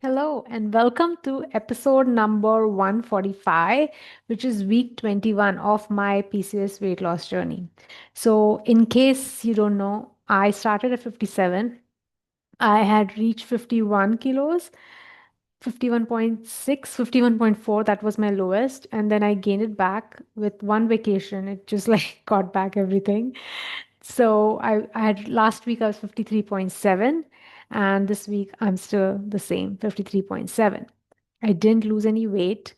Hello, and welcome to episode number 145, which is week 21 of my PCOS weight loss journey. So, in case you don't know, I started at 57. I had reached 51 kilos, 51.6, 51.4. That was my lowest. And then I gained it back with one vacation. It just like got back everything. So I had last week I was 53.7, and this week I'm still the same, 53.7. I didn't lose any weight,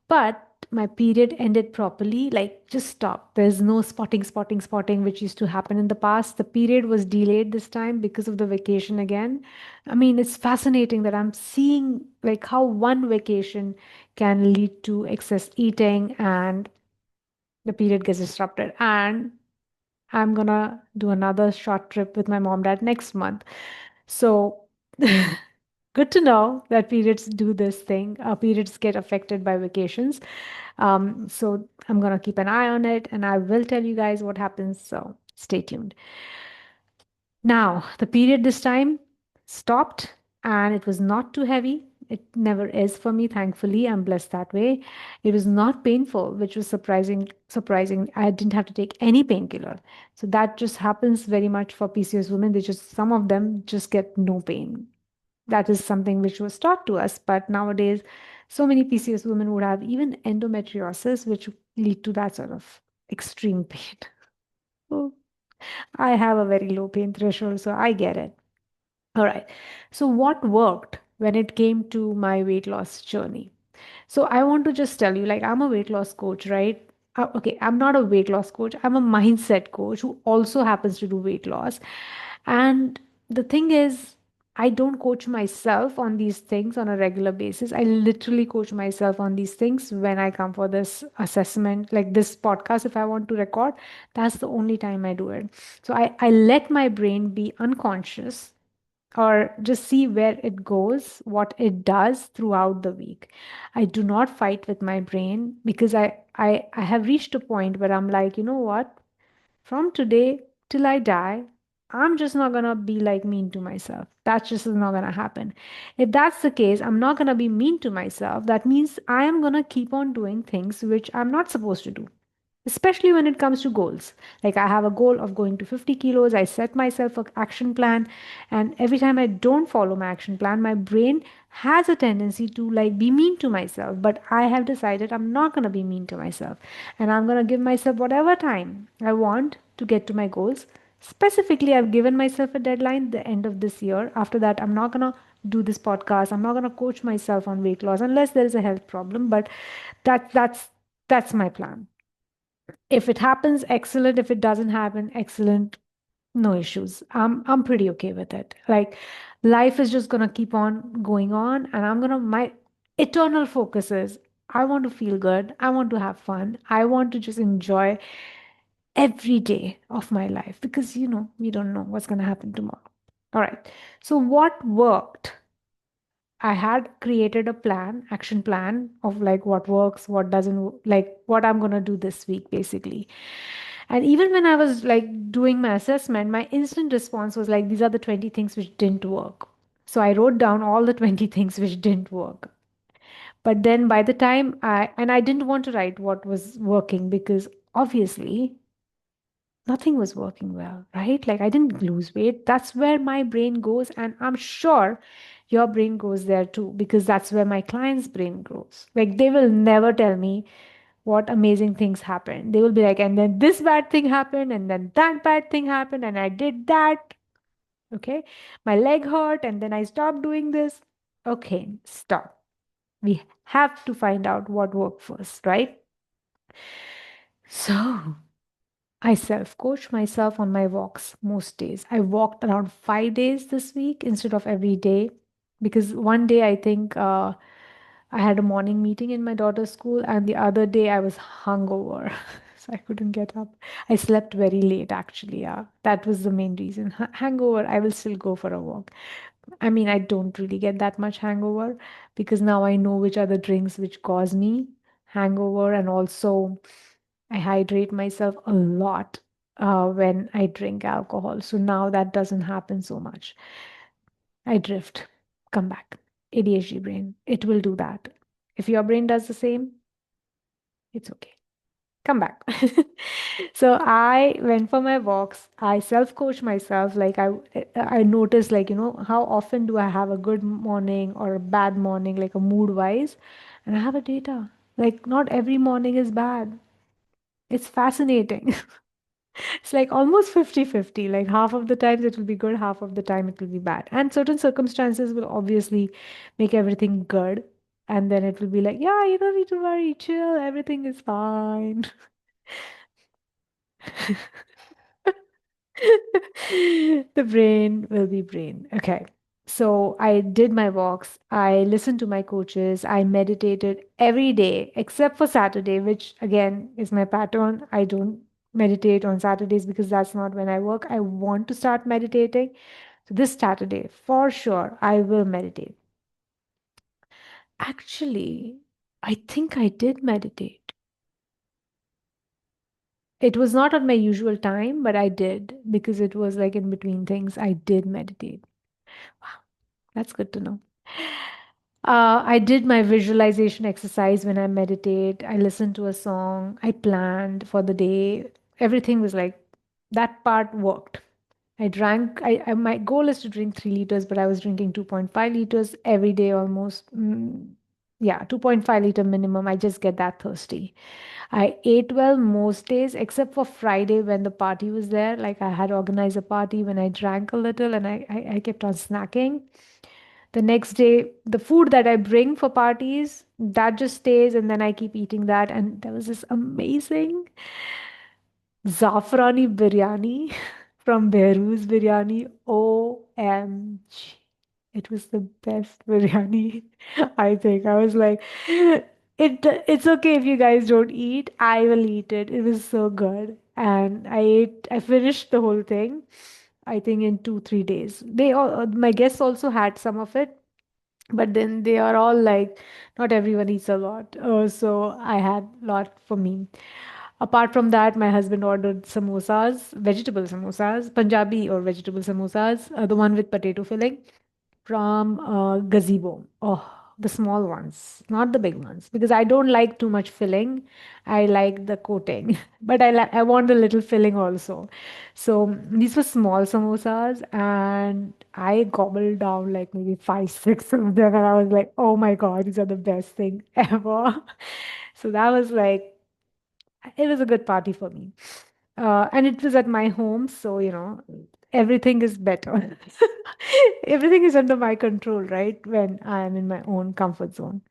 but my period ended properly, like just stopped. There's no spotting, which used to happen in the past. The period was delayed this time because of the vacation again. I mean, it's fascinating that I'm seeing like how one vacation can lead to excess eating and the period gets disrupted. And I'm gonna do another short trip with my mom dad next month. So good to know that periods do this thing. Periods get affected by vacations. So I'm gonna keep an eye on it and I will tell you guys what happens. So stay tuned. Now, the period this time stopped and it was not too heavy. It never is for me, thankfully. I'm blessed that way. It was not painful, which was surprising. I didn't have to take any painkiller. So that just happens very much for PCOS women. Some of them just get no pain. That is something which was taught to us. But nowadays, so many PCOS women would have even endometriosis, which lead to that sort of extreme pain. So I have a very low pain threshold, so I get it. All right. So, what worked when it came to my weight loss journey? So, I want to just tell you like, I'm a weight loss coach, right? Okay, I'm not a weight loss coach. I'm a mindset coach who also happens to do weight loss. And the thing is, I don't coach myself on these things on a regular basis. I literally coach myself on these things when I come for this assessment, like this podcast. If I want to record, that's the only time I do it. So I let my brain be unconscious or just see where it goes, what it does throughout the week. I do not fight with my brain because I have reached a point where I'm like, you know what? From today till I die, I'm just not gonna be like mean to myself. That just is not gonna happen. If that's the case, I'm not gonna be mean to myself. That means I am gonna keep on doing things which I'm not supposed to do, especially when it comes to goals. Like I have a goal of going to 50 kilos. I set myself an action plan, and every time I don't follow my action plan, my brain has a tendency to like be mean to myself. But I have decided I'm not going to be mean to myself, and I'm going to give myself whatever time I want to get to my goals. Specifically, I've given myself a deadline, the end of this year. After that, I'm not going to do this podcast. I'm not going to coach myself on weight loss unless there is a health problem. But that's my plan. If it happens, excellent. If it doesn't happen, excellent. No issues. I'm pretty okay with it. Like life is just gonna keep on going on, and my eternal focus is I want to feel good. I want to have fun. I want to just enjoy every day of my life because we don't know what's gonna happen tomorrow. All right. So what worked? I had created a plan, action plan of like what works, what doesn't, like what I'm gonna do this week, basically. And even when I was like doing my assessment, my instant response was like, these are the 20 things which didn't work. So I wrote down all the 20 things which didn't work. But then by the time I didn't want to write what was working because obviously nothing was working well, right? Like I didn't lose weight. That's where my brain goes. And I'm sure your brain goes there too, because that's where my client's brain grows. Like they will never tell me what amazing things happened. They will be like, and then this bad thing happened, and then that bad thing happened, and I did that. Okay. My leg hurt, and then I stopped doing this. Okay, stop. We have to find out what worked first, right? So I self coach myself on my walks most days. I walked around 5 days this week instead of every day because one day I think I had a morning meeting in my daughter's school, and the other day I was hungover. So I couldn't get up. I slept very late, actually. Yeah, that was the main reason. Hangover, I will still go for a walk. I mean, I don't really get that much hangover because now I know which are the drinks which cause me hangover, and also I hydrate myself a lot when I drink alcohol. So now that doesn't happen so much. I drift, come back. ADHD brain. It will do that. If your brain does the same, it's okay. Come back. So I went for my walks. I self-coach myself. Like I noticed, like, how often do I have a good morning or a bad morning, like a mood wise, and I have a data. Like not every morning is bad. It's fascinating. It's like almost 50-50. Like half of the times it will be good, half of the time it will be bad. And certain circumstances will obviously make everything good. And then it will be like, yeah, you don't need to worry, chill, everything is fine. The brain will be brain. Okay. So I did my walks. I listened to my coaches. I meditated every day except for Saturday, which again is my pattern. I don't meditate on Saturdays because that's not when I work. I want to start meditating. So this Saturday, for sure, I will meditate. Actually, I think I did meditate. It was not at my usual time, but I did because it was like in between things. I did meditate. Wow, that's good to know. I did my visualization exercise when I meditate. I listened to a song. I planned for the day. Everything was like that part worked. I drank, my goal is to drink 3 liters, but I was drinking 2.5 liters every day almost. Yeah, 2.5 liter minimum. I just get that thirsty. I ate well most days except for Friday when the party was there. Like I had organized a party when I drank a little and I kept on snacking. The next day, the food that I bring for parties, that just stays, and then I keep eating that. And there was this amazing Zafrani biryani from Behroo's Biryani. OMG. It was the best biryani, I think. I was like, it's okay if you guys don't eat. I will eat it. It was so good. And I finished the whole thing, I think in 2, 3 days. My guests also had some of it, but then they are all like, not everyone eats a lot. So I had a lot for me. Apart from that, my husband ordered samosas, vegetable samosas, Punjabi or vegetable samosas, the one with potato filling from Gazebo. Oh, the small ones, not the big ones, because I don't like too much filling. I like the coating, but I want the little filling also. So these were small samosas, and I gobbled down like maybe 5, 6 of them, and I was like, "Oh my God, these are the best thing ever." So that was like it was a good party for me. And it was at my home, so everything is better. Everything is under my control, right? When I am in my own comfort zone.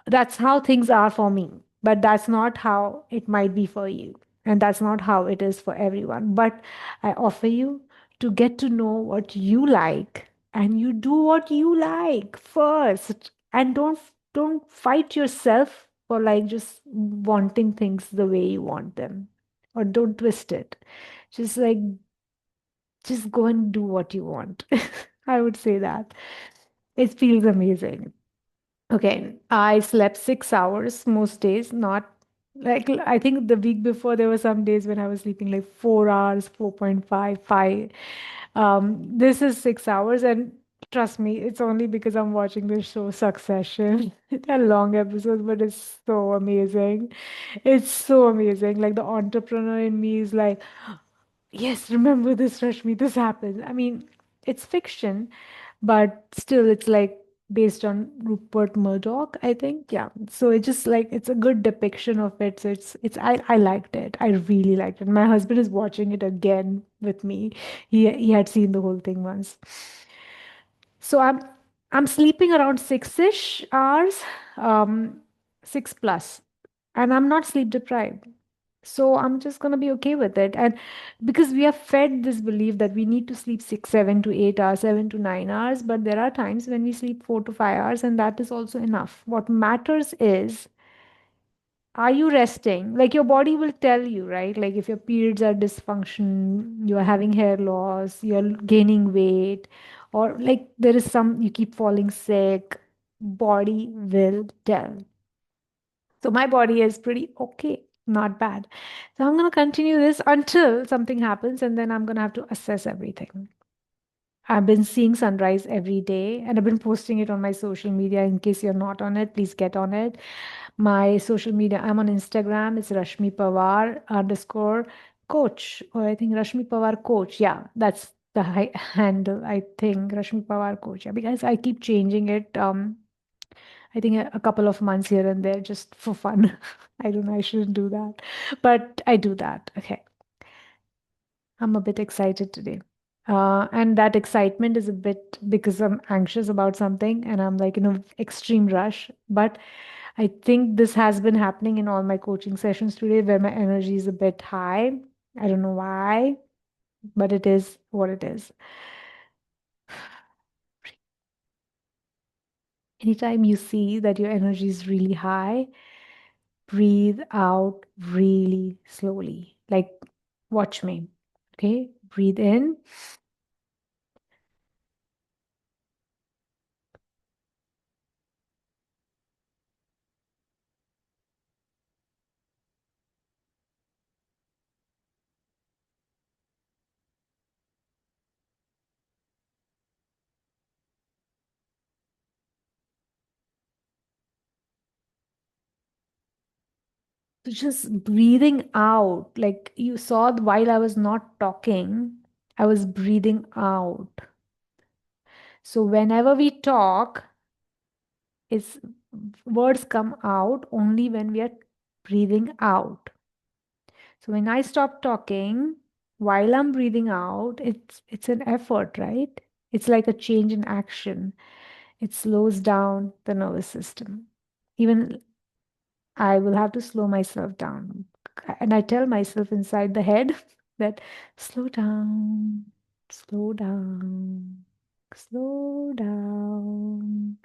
That's how things are for me, but that's not how it might be for you. And that's not how it is for everyone. But I offer you to get to know what you like and you do what you like first. And don't fight yourself for like just wanting things the way you want them. Or don't twist it. Just like just go and do what you want. I would say that. It feels amazing. Okay, I slept 6 hours most days, not like I think the week before there were some days when I was sleeping like 4 hours, 4.5, 5. This is 6 hours, and trust me, it's only because I'm watching this show Succession. They're long episodes, but it's so amazing. It's so amazing. Like the entrepreneur in me is like, yes, remember this, Rashmi, this happened. I mean, it's fiction, but still, it's like based on Rupert Murdoch, I think. Yeah. So it's just like it's a good depiction of it. So I liked it. I really liked it. My husband is watching it again with me. He had seen the whole thing once. So I'm sleeping around 6-ish hours, um, 6 plus, and I'm not sleep deprived. So I'm just gonna be okay with it. And because we are fed this belief that we need to sleep 6, 7 to 8 hours, 7 to 9 hours, but there are times when we sleep 4 to 5 hours, and that is also enough. What matters is, are you resting? Like your body will tell you, right? Like if your periods are dysfunction, you are having hair loss, you're gaining weight, or like there is some you keep falling sick, body will tell. So my body is pretty okay, not bad. So I'm going to continue this until something happens, and then I'm going to have to assess everything. I've been seeing sunrise every day and I've been posting it on my social media. In case you're not on it, please get on it. My social media, I'm on Instagram. It's Rashmi Pawar underscore coach, or I think Rashmi Pawar coach. Yeah, that's the handle. I think Rashmi Pawar coach. Yeah, because I keep changing it. I think a couple of months here and there just for fun. I don't know. I shouldn't do that, but I do that. Okay. I'm a bit excited today. And that excitement is a bit because I'm anxious about something and I'm like in an extreme rush. But I think this has been happening in all my coaching sessions today where my energy is a bit high. I don't know why, but it is what it is. Anytime you see that your energy is really high, breathe out really slowly. Like, watch me. Okay, breathe in. So just breathing out, like you saw while I was not talking, I was breathing out. So whenever we talk, it's words come out only when we are breathing out. So when I stop talking while I'm breathing out, it's an effort, right? It's like a change in action. It slows down the nervous system. Even I will have to slow myself down. And I tell myself inside the head that slow down, slow down, slow down.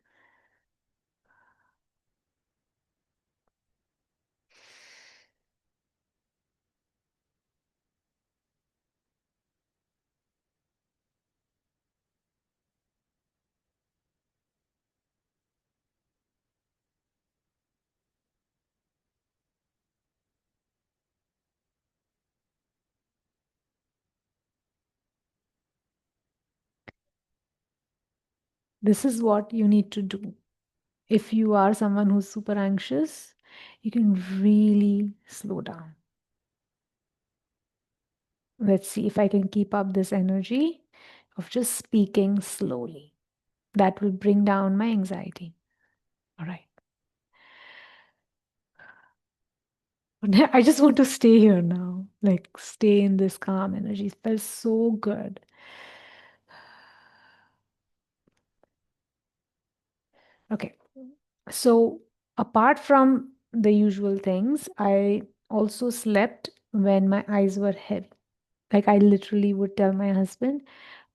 This is what you need to do. If you are someone who's super anxious, you can really slow down. Let's see if I can keep up this energy of just speaking slowly. That will bring down my anxiety. All right. I just want to stay here now, like stay in this calm energy. It feels so good. Okay. So, apart from the usual things, I also slept when my eyes were heavy. Like I literally would tell my husband,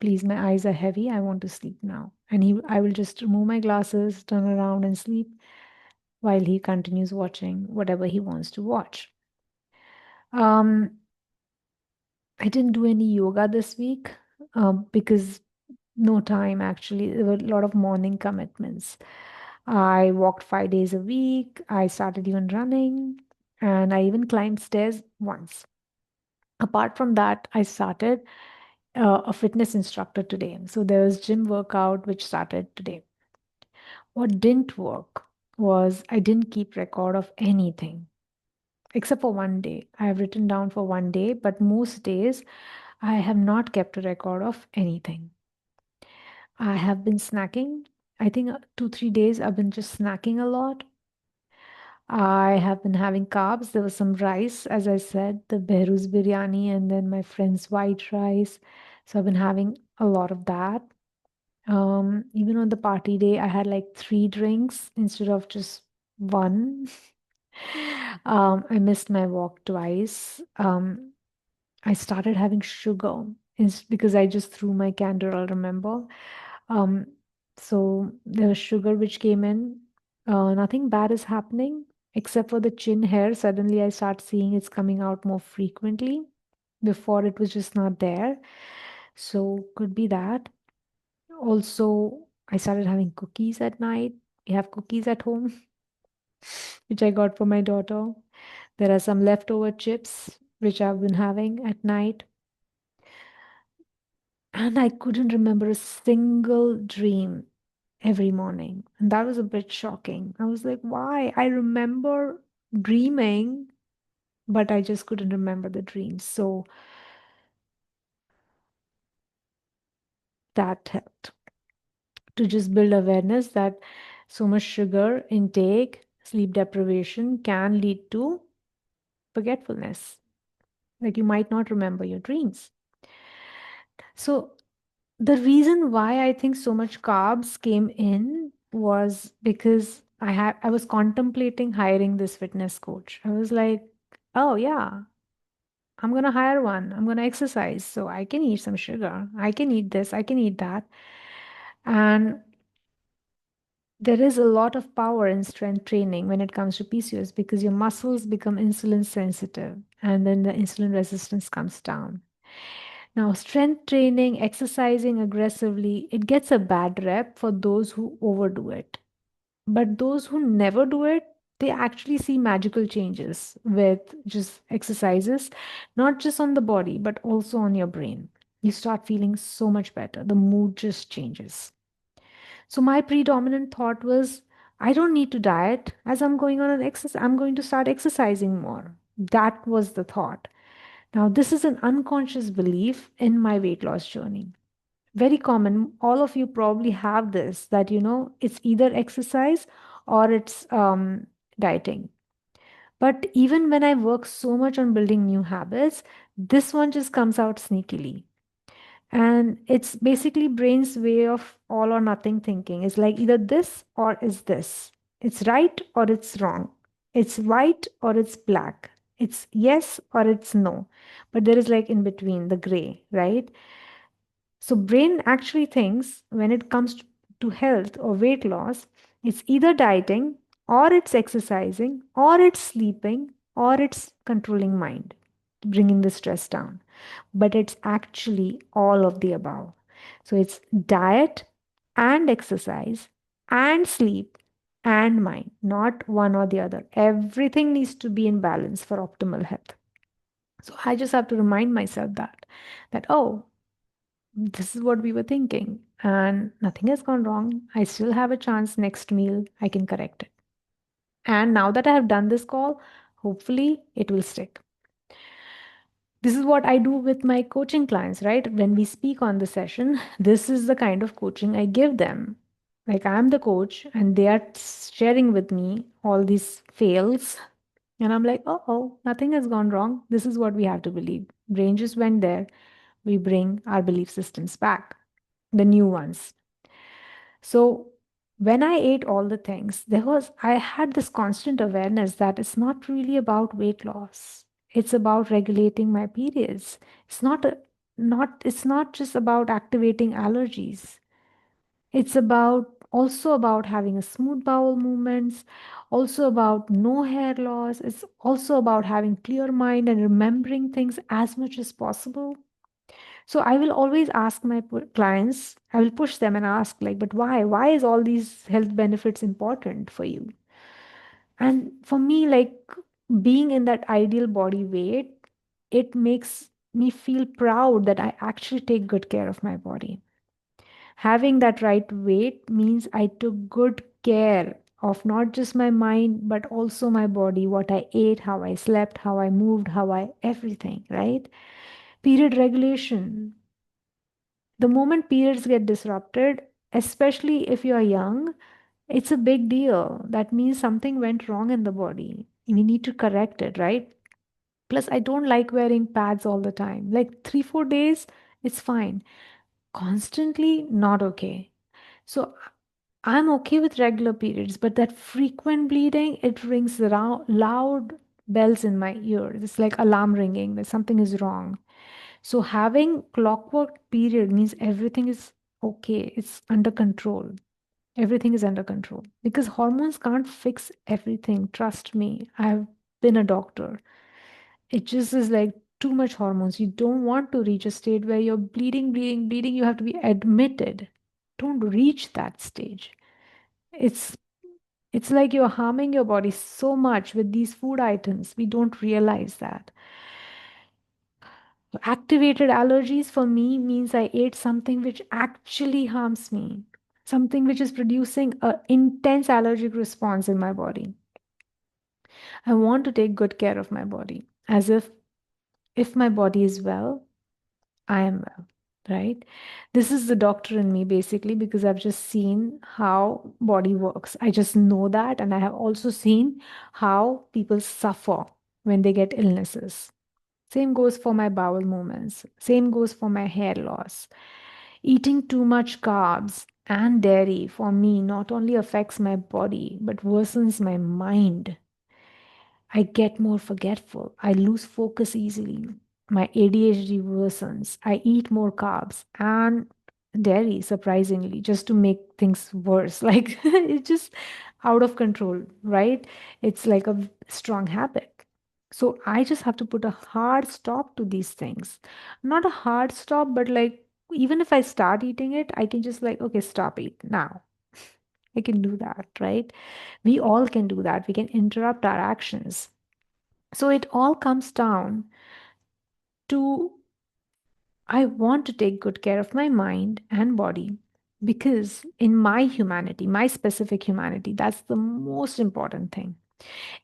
please, my eyes are heavy. I want to sleep now. And I will just remove my glasses, turn around and sleep while he continues watching whatever he wants to watch. Um, I didn't do any yoga this week because no time actually. There were a lot of morning commitments. I walked 5 days a week. I started even running and I even climbed stairs once. Apart from that, I started a fitness instructor today. So there was gym workout which started today. What didn't work was I didn't keep record of anything except for one day. I have written down for one day, but most days I have not kept a record of anything. I have been snacking. I think 2, 3 days I've been just snacking a lot. I have been having carbs. There was some rice, as I said, the Behruz biryani, and then my friend's white rice. So I've been having a lot of that. Even on the party day, I had like 3 drinks instead of just one. I missed my walk twice. I started having sugar because I just threw my candle, I'll remember. Um, so there was sugar which came in. Nothing bad is happening except for the chin hair. Suddenly I start seeing it's coming out more frequently. Before it was just not there. So could be that. Also, I started having cookies at night. We have cookies at home, which I got for my daughter. There are some leftover chips, which I've been having at night. And I couldn't remember a single dream every morning. And that was a bit shocking. I was like, why? I remember dreaming, but I just couldn't remember the dreams. So that helped to just build awareness that so much sugar intake, sleep deprivation can lead to forgetfulness. Like you might not remember your dreams. So the reason why I think so much carbs came in was because I was contemplating hiring this fitness coach. I was like, oh yeah, I'm gonna hire one. I'm gonna exercise. So I can eat some sugar. I can eat this, I can eat that. And there is a lot of power in strength training when it comes to PCOS because your muscles become insulin sensitive and then the insulin resistance comes down. Now, strength training, exercising aggressively, it gets a bad rep for those who overdo it. But those who never do it, they actually see magical changes with just exercises, not just on the body, but also on your brain. You start feeling so much better. The mood just changes. So my predominant thought was, I don't need to diet. As I'm going on an exercise, I'm going to start exercising more. That was the thought. Now, this is an unconscious belief in my weight loss journey. Very common. All of you probably have this that, it's either exercise or it's dieting. But even when I work so much on building new habits, this one just comes out sneakily. And it's basically brain's way of all or nothing thinking. It's like either this or is this. It's right or it's wrong. It's white or it's black. It's yes or it's no. But there is like in between the gray, right? So brain actually thinks when it comes to health or weight loss, it's either dieting or it's exercising or it's sleeping or it's controlling mind, bringing the stress down. But it's actually all of the above. So it's diet and exercise and sleep and mind, not one or the other. Everything needs to be in balance for optimal health. So I just have to remind myself that oh, this is what we were thinking and nothing has gone wrong. I still have a chance next meal. I can correct it. And now that I have done this call, hopefully it will stick. This is what I do with my coaching clients, right? When we speak on the session, this is the kind of coaching I give them. Like I'm the coach and they are sharing with me all these fails. And I'm like, oh, nothing has gone wrong. This is what we have to believe. Brain just went there. We bring our belief systems back, the new ones. So when I ate all the things, I had this constant awareness that it's not really about weight loss. It's about regulating my periods. It's not just about activating allergies. It's also about having a smooth bowel movements, also about no hair loss. It's also about having clear mind and remembering things as much as possible. So I will always ask my clients, I will push them and ask, like, but why? Why is all these health benefits important for you? And for me, like being in that ideal body weight, it makes me feel proud that I actually take good care of my body. Having that right weight means I took good care of not just my mind, but also my body, what I ate, how I slept, how I moved, everything, right? Period regulation. The moment periods get disrupted, especially if you're young, it's a big deal. That means something went wrong in the body. We need to correct it, right? Plus, I don't like wearing pads all the time. Like 3, 4 days, it's fine. Constantly, not okay. So I'm okay with regular periods, but that frequent bleeding, it rings loud bells in my ears. It's like alarm ringing that something is wrong. So having clockwork period means everything is okay. It's under control. Everything is under control because hormones can't fix everything. Trust me. I've been a doctor. It just is like too much hormones. You don't want to reach a state where you're bleeding, bleeding, bleeding. You have to be admitted. Don't reach that stage. It's it's like you're harming your body so much with these food items. We don't realize that. So activated allergies for me means I ate something which actually harms me, something which is producing an intense allergic response in my body. I want to take good care of my body, as if my body is well, I am well, right? This is the doctor in me basically because I've just seen how body works. I just know that, and I have also seen how people suffer when they get illnesses. Same goes for my bowel movements. Same goes for my hair loss. Eating too much carbs and dairy for me not only affects my body but worsens my mind. I get more forgetful. I lose focus easily. My ADHD worsens. I eat more carbs and dairy, surprisingly, just to make things worse. Like it's just out of control, right? It's like a strong habit. So I just have to put a hard stop to these things. Not a hard stop, but like even if I start eating it, I can just like, okay, stop it now. I can do that, right? We all can do that. We can interrupt our actions. So it all comes down to I want to take good care of my mind and body because in my humanity, my specific humanity, that's the most important thing.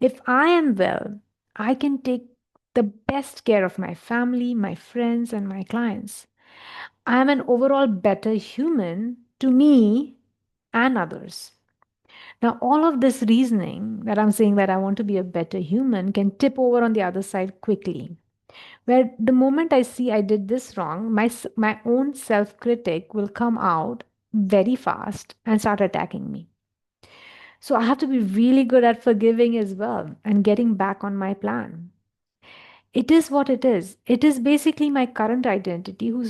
If I am well, I can take the best care of my family, my friends, and my clients. I am an overall better human to me and others. Now, all of this reasoning that I'm saying that I want to be a better human can tip over on the other side quickly. Where the moment I see I did this wrong, my own self critic will come out very fast and start attacking me. So I have to be really good at forgiving as well and getting back on my plan. It is what it is. It is basically my current identity who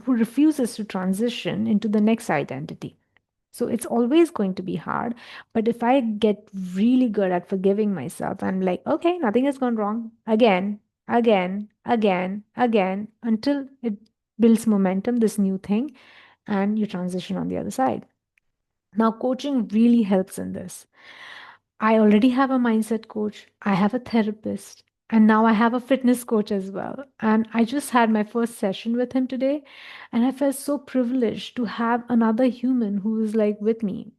refuses to transition into the next identity. So it's always going to be hard. But if I get really good at forgiving myself, I'm like, okay, nothing has gone wrong. Again, again, again, again, until it builds momentum, this new thing, and you transition on the other side. Now, coaching really helps in this. I already have a mindset coach, I have a therapist, and now I have a fitness coach as well. And I just had my first session with him today, and I felt so privileged to have another human who is like with me.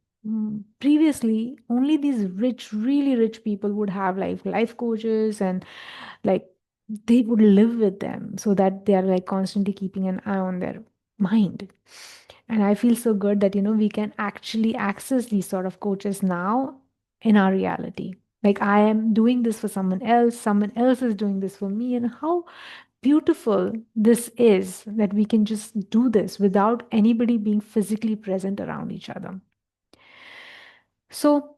Previously, only these rich, really rich people would have like life coaches and like they would live with them so that they are like constantly keeping an eye on their mind. And I feel so good that, we can actually access these sort of coaches now in our reality. Like I am doing this for someone else is doing this for me. And how beautiful this is that we can just do this without anybody being physically present around each other. So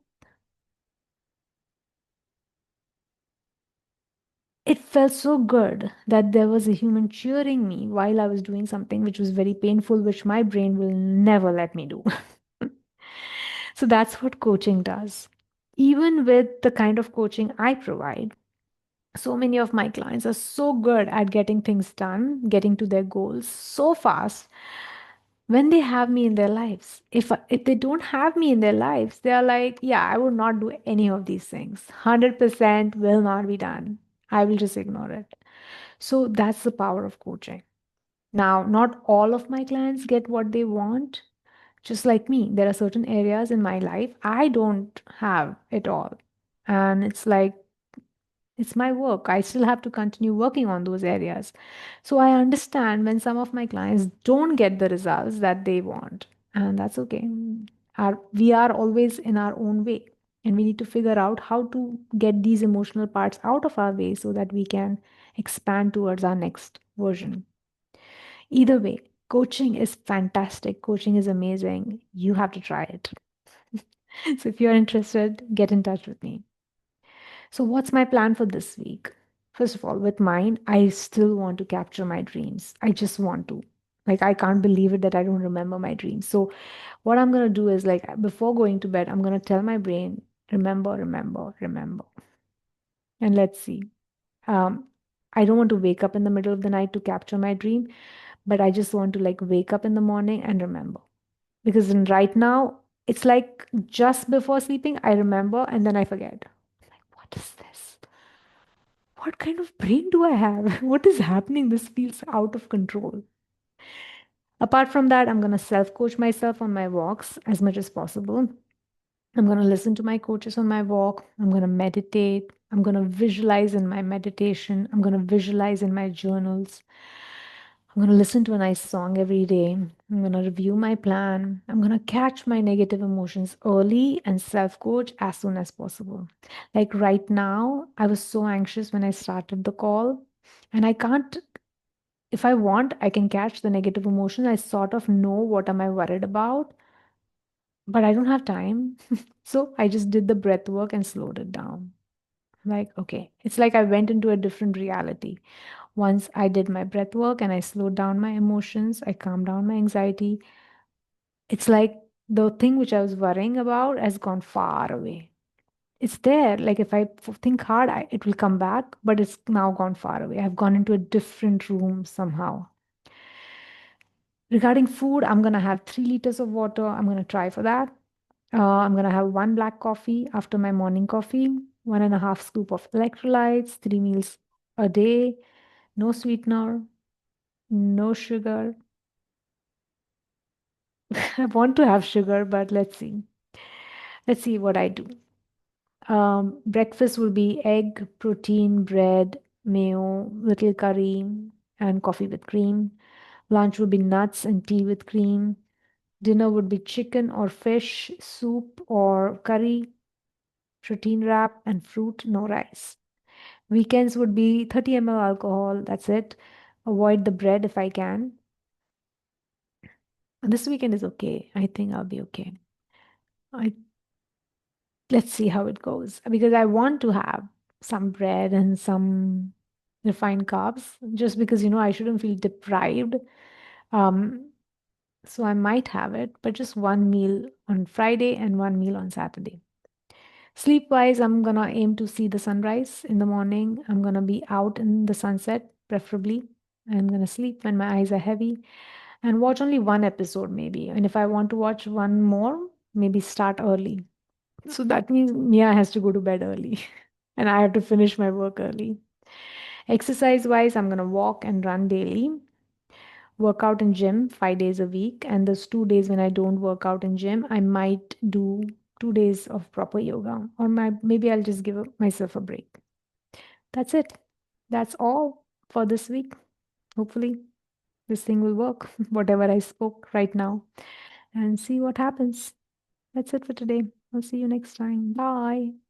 it felt so good that there was a human cheering me while I was doing something which was very painful, which my brain will never let me do. So that's what coaching does. Even with the kind of coaching I provide, so many of my clients are so good at getting things done, getting to their goals so fast when they have me in their lives. If they don't have me in their lives, they are like, yeah, I would not do any of these things. 100% will not be done. I will just ignore it. So that's the power of coaching. Now, not all of my clients get what they want. Just like me, there are certain areas in my life I don't have it all. And it's like, it's my work. I still have to continue working on those areas. So I understand when some of my clients don't get the results that they want. And that's okay. We are always in our own way. And we need to figure out how to get these emotional parts out of our way so that we can expand towards our next version. Either way, coaching is fantastic. Coaching is amazing. You have to try it. So if you're interested, get in touch with me. So, what's my plan for this week? First of all, with mine, I still want to capture my dreams. I just want to. Like, I can't believe it that I don't remember my dreams. So, what I'm going to do is, like, before going to bed, I'm going to tell my brain, remember, remember, remember. And let's see. Um, I don't want to wake up in the middle of the night to capture my dream, but I just want to, like, wake up in the morning and remember. Because right now, it's like just before sleeping, I remember and then I forget. Like, what is this? what kind of brain do I have? What is happening? This feels out of control. Apart from that, I'm going to self coach myself on my walks as much as possible. I'm going to listen to my coaches on my walk. I'm going to meditate. I'm going to visualize in my meditation. I'm going to visualize in my journals. I'm going to listen to a nice song every day. I'm going to review my plan. I'm going to catch my negative emotions early and self coach as soon as possible. Like right now, I was so anxious when I started the call, and I can't, if I want, I can catch the negative emotion. I sort of know what am I worried about, but I don't have time. So I just did the breath work and slowed it down. Like, okay, it's like I went into a different reality. Once I did my breath work and I slowed down my emotions, I calmed down my anxiety. It's like the thing which I was worrying about has gone far away. It's there. Like if I think hard, it will come back, but it's now gone far away. I've gone into a different room somehow. Regarding food, I'm going to have 3 liters of water. I'm going to try for that. I'm going to have one black coffee after my morning coffee, 1.5 scoop of electrolytes, 3 meals a day, no sweetener, no sugar. I want to have sugar, but let's see. Let's see what I do. Breakfast will be egg, protein, bread, mayo, little curry, and coffee with cream. Lunch will be nuts and tea with cream. Dinner would be chicken or fish, soup or curry, protein wrap, and fruit, no rice. Weekends would be 30 ml alcohol, that's it. Avoid the bread if I can. This weekend is okay. I think I'll be okay. I Let's see how it goes because I want to have some bread and some refined carbs just because I shouldn't feel deprived. Um, so I might have it, but just one meal on Friday and one meal on Saturday. Sleep wise, I'm gonna aim to see the sunrise in the morning. I'm gonna be out in the sunset, preferably. I'm gonna sleep when my eyes are heavy and watch only one episode, maybe. And if I want to watch one more, maybe start early. So that means Mia has to go to bed early and I have to finish my work early. Exercise wise, I'm gonna walk and run daily, work out in gym 5 days a week, and those 2 days when I don't work out in gym, I might do 2 days of proper yoga, or maybe I'll just give myself a break. That's it. That's all for this week. Hopefully, this thing will work, whatever I spoke right now, and see what happens. That's it for today. I'll see you next time. Bye.